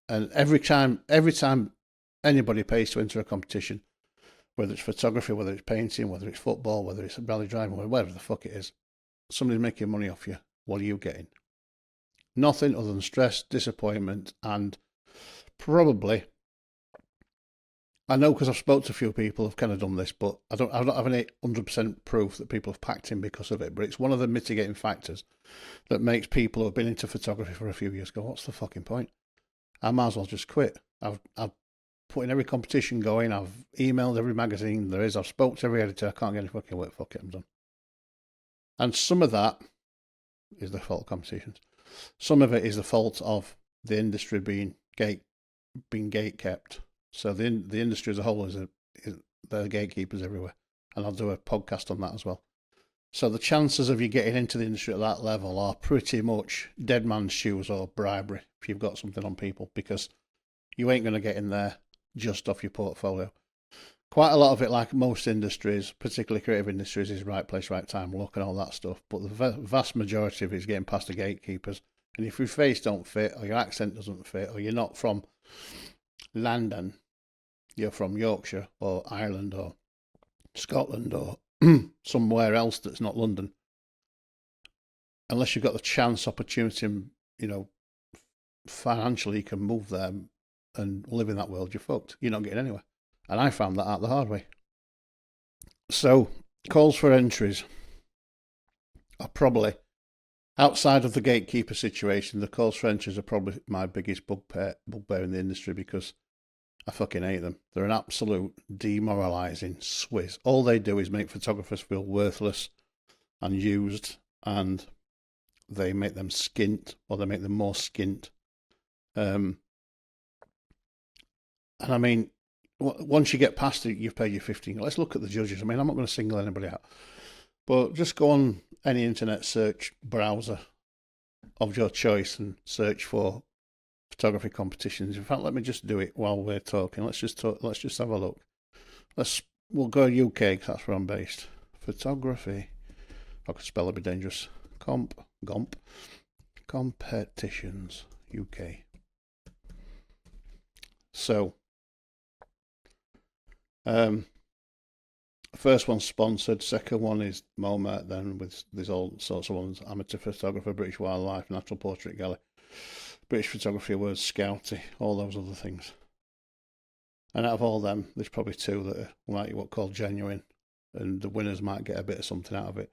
And every time anybody pays to enter a competition, whether it's photography, whether it's painting, whether it's football, whether it's rally driving, whatever the fuck it is, somebody's making money off you. What are you getting? Nothing other than stress, disappointment, and probably, I know because I've spoke to a few people who've kind of done this, but I don't have any 100% proof that people have packed in because of it. But it's one of the mitigating factors that makes people who have been into photography for a few years go, what's the fucking point? I might as well just quit. I've put in every competition going. I've emailed every magazine there is. I've spoke to every editor. I can't get any fucking work. Fuck it, I'm done. And some of that is the fault of competitions. Some of it is the fault of the industry being gate kept. So the industry as a whole there are gatekeepers everywhere, and I'll do a podcast on that as well. So the chances of you getting into the industry at that level are pretty much dead man's shoes or bribery if you've got something on people, because you ain't going to get in there just off your portfolio. Quite a lot of it, like most industries, particularly creative industries, is right place, right time, look and all that stuff. But the vast majority of it is getting past the gatekeepers. And if your face don't fit, or your accent doesn't fit, or you're not from London, you're from Yorkshire or Ireland or Scotland or somewhere else that's not London, unless you've got the chance, opportunity, and financially you can move there and live in that world, you're fucked. You're not getting anywhere. And I found that out the hard way. So calls for entries are probably, outside of the gatekeeper situation, the calls for entries are probably my biggest bugbear in the industry, because I fucking hate them. They're an absolute demoralising swizz. All they do is make photographers feel worthless and used, and they make them skint, or they make them more skint. And I mean, once you get past it, you've paid your 15. Let's look at the judges. I mean, I'm not going to single anybody out, but just go on any internet search browser of your choice and search for photography competitions. In fact, let me just do it while we're talking. Let's just have a look. We'll go UK because that's where I'm based. Photography. I could spell it, be dangerous. Competitions UK. So, first one's sponsored. Second one is MoMA. Then with there's all sorts of ones: amateur photographer, British Wildlife, Natural Portrait Gallery, British Photography Awards, Scouty, all those other things. And out of all them, there's probably two that are like what called genuine, and the winners might get a bit of something out of it.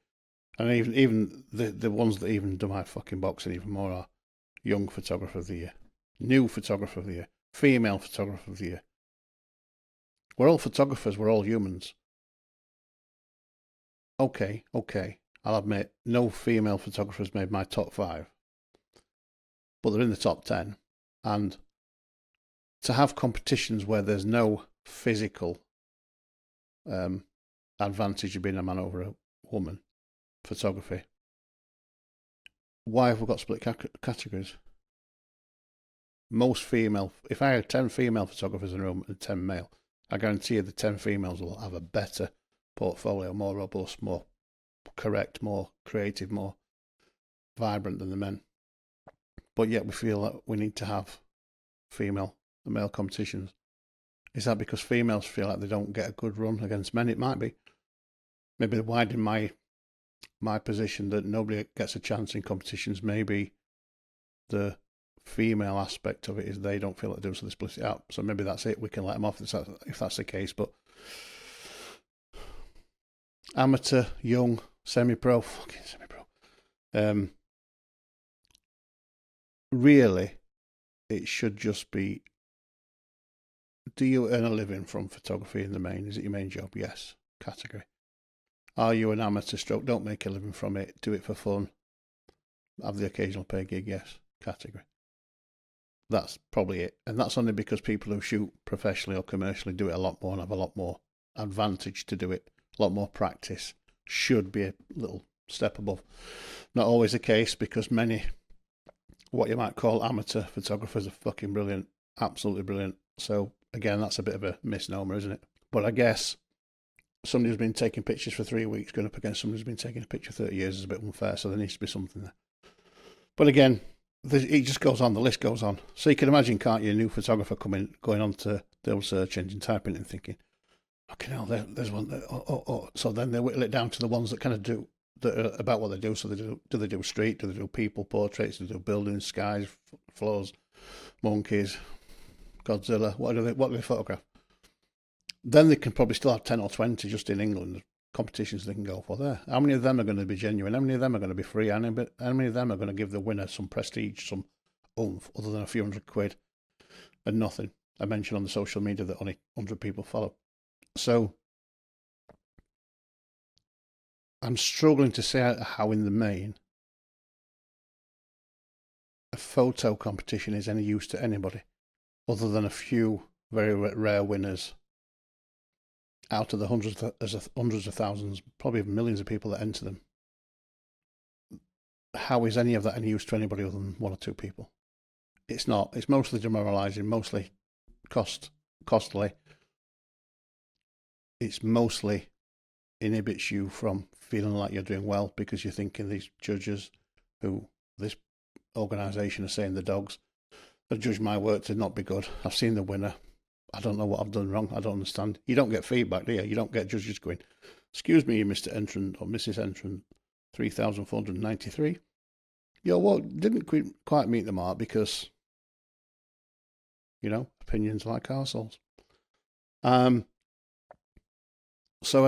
And even the ones that even do my fucking boxing even more are Young Photographer of the Year, New Photographer of the Year, Female Photographer of the Year. We're all photographers, we're all humans. Okay, I'll admit, no female photographers made my top 5, but they're in the top 10. And to have competitions where there's no physical advantage of being a man over a woman, photography, why have we got split categories? Most female, if I had 10 female photographers in a room and 10 male, I guarantee you the 10 females will have a better portfolio, more robust, more correct, more creative, more vibrant than the men. But yet we feel that we need to have female and male competitions. Is that because females feel like they don't get a good run against men? It might be. Maybe widen my position that nobody gets a chance in competitions. Maybe the female aspect of it is they don't feel like doing, so they split it up. So maybe that's it. We can let them off if that's the case. But amateur, young, semi-pro, fucking semi-pro. Really, it should just be: do you earn a living from photography in the main? Is it your main job? Yes. Category. Are you an amateur stroke? Don't make a living from it. Do it for fun. Have the occasional pay gig? Yes. Category. That's probably it. And that's only because people who shoot professionally or commercially do it a lot more and have a lot more advantage to do it, a lot more practice. Should be a little step above. Not always the case, because many, what you might call amateur photographers, are fucking brilliant. Absolutely brilliant. So again, that's a bit of a misnomer, isn't it? But I guess somebody who's been taking pictures for 3 weeks going up against somebody who's been taking a picture 30 years is a bit unfair, so there needs to be something there. But again, it just goes on. The list goes on. So you can imagine, can't you, a new photographer going on to the old search engine, typing it and thinking, "Okay, now there's one." So then they whittle it down to the ones that kind of do that are about what they do. So do they do street? Do they do people portraits? Do they do buildings, skies, floors, monkeys, Godzilla? What do they photograph? Then they can probably still have 10 or 20 just in England competitions they can go for there. How many of them are going to be genuine? How many of them are going to be free? How many of them are going to give the winner some prestige, some oomph, other than a few £100 and nothing? I mentioned on the social media that only 100 people follow. So I'm struggling to say how in the main a photo competition is any use to anybody other than a few very rare winners out of the hundreds of thousands, probably millions of people that enter them. How is any of that any use to anybody other than one or two people? It's not. It's mostly demoralising, mostly costly. It's mostly inhibits you from feeling like you're doing well because you're thinking these judges who this organisation are saying the dogs have judged my work to not be good. I've seen the winner. I don't know what I've done wrong. I don't understand. You don't get feedback, do you? You don't get judges going, "Excuse me, Mr. Entrant or Mrs. Entrant, 3,493. Your work didn't quite meet the mark because, opinions like arseholes." So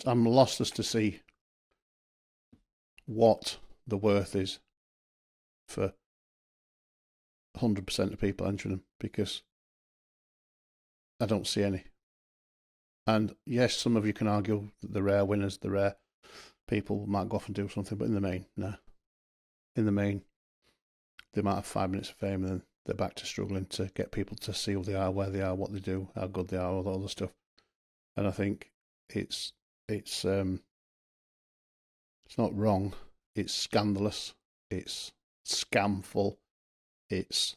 I'm lost as to see what the worth is for 100% of people entering them, because I don't see any. And yes, some of you can argue that the rare winners, the rare people might go off and do something, but in the main, no. In the main, they might have 5 minutes of fame and then they're back to struggling to get people to see who they are, where they are, what they do, how good they are, all the other stuff. And I think it's not wrong. It's scandalous. It's scamful. It's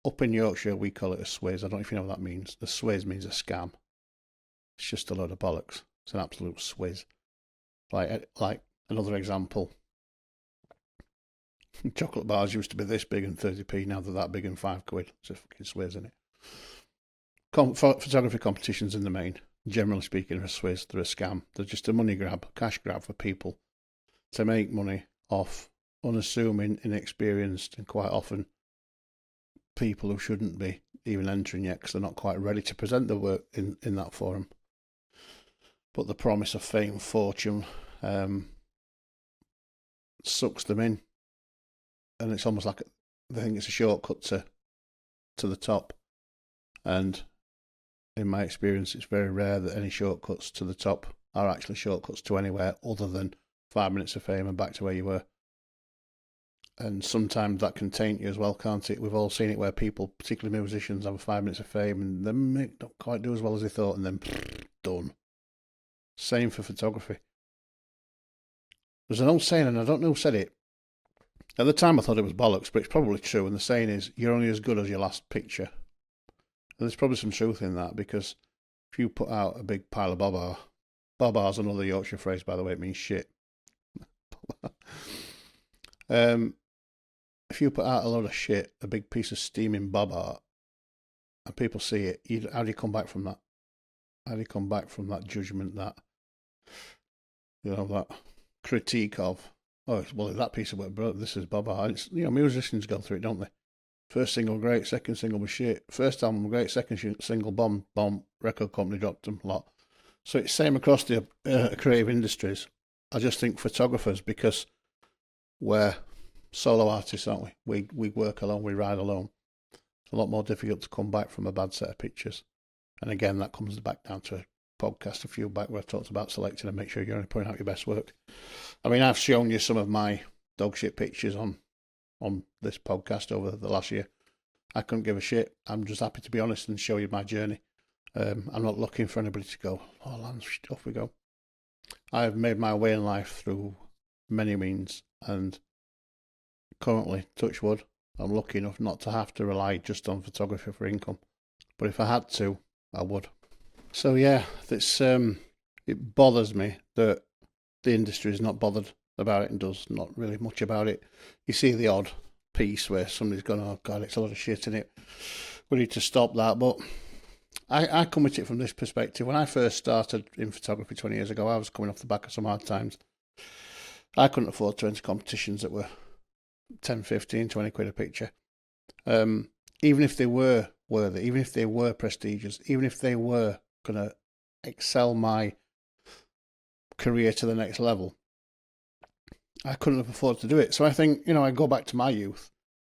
up in Yorkshire, we call it a swizz. I don't know if you know what that means. The swizz means a scam. It's just a load of bollocks. It's an absolute swizz. Like another example. Chocolate bars used to be this big and 30p. Now they're that big and £5. It's a fucking swizz, isn't it? Photography competitions in the main, generally speaking, are a swizz. They're a scam. They're just a money grab, cash grab for people to make money off unassuming, inexperienced, and quite often people who shouldn't be even entering yet because they're not quite ready to present their work in that forum. But the promise of fame, fortune, sucks them in, and it's almost like they think it's a shortcut to the top. And in my experience, it's very rare that any shortcuts to the top are actually shortcuts to anywhere other than 5 minutes of fame and back to where you were. And sometimes that can taint you as well, can't it? We've all seen it where people, particularly musicians, have 5 minutes of fame and they don't quite do as well as they thought, and then done. Same for photography. There's an old saying, and I don't know who said it. At the time I thought it was bollocks, but it's probably true. And the saying is, you're only as good as your last picture. And there's probably some truth in that, because if you put out a big pile of bobar's another Yorkshire phrase, by the way, it means shit. If you put out a load of shit, a big piece of steaming bobar, and people see it, how do you come back from that? How do you come back from that judgment, that critique of, oh, well, that piece of work, bro, this is bobar. It's, musicians go through it, don't they? First single great, second single was shit. First album great, second single bomb. Record company dropped them, lot. So it's same across the creative industries. I just think photographers, because we're solo artists, aren't we? We work alone, we ride alone. It's a lot more difficult to come back from a bad set of pictures. And again, that comes back down to a podcast a few back where I talked about selecting and make sure you're only putting out your best work. I mean, I've shown you some of my dog shit pictures on this podcast over the last year. I couldn't give a shit. I'm just happy to be honest and show you my journey. I'm not looking for anybody to go, oh, Lance, off we go. I've made my way in life through many means, and currently, touch wood, I'm lucky enough not to have to rely just on photography for income. But if I had to, I would. So yeah, it bothers me that the industry is not bothered about it and does not really much about it. You see the odd piece where somebody's gone, oh God, it's a lot of shit in it. We need to stop that. But I come at it from this perspective. When I first started in photography 20 years ago, I was coming off the back of some hard times. I couldn't afford to enter competitions that were 10, 15, 20 quid a picture. Even if they were worthy, even if they were prestigious, even if they were going to excel my career to the next level, I couldn't have afforded to do it. So I think, I go back to my youth.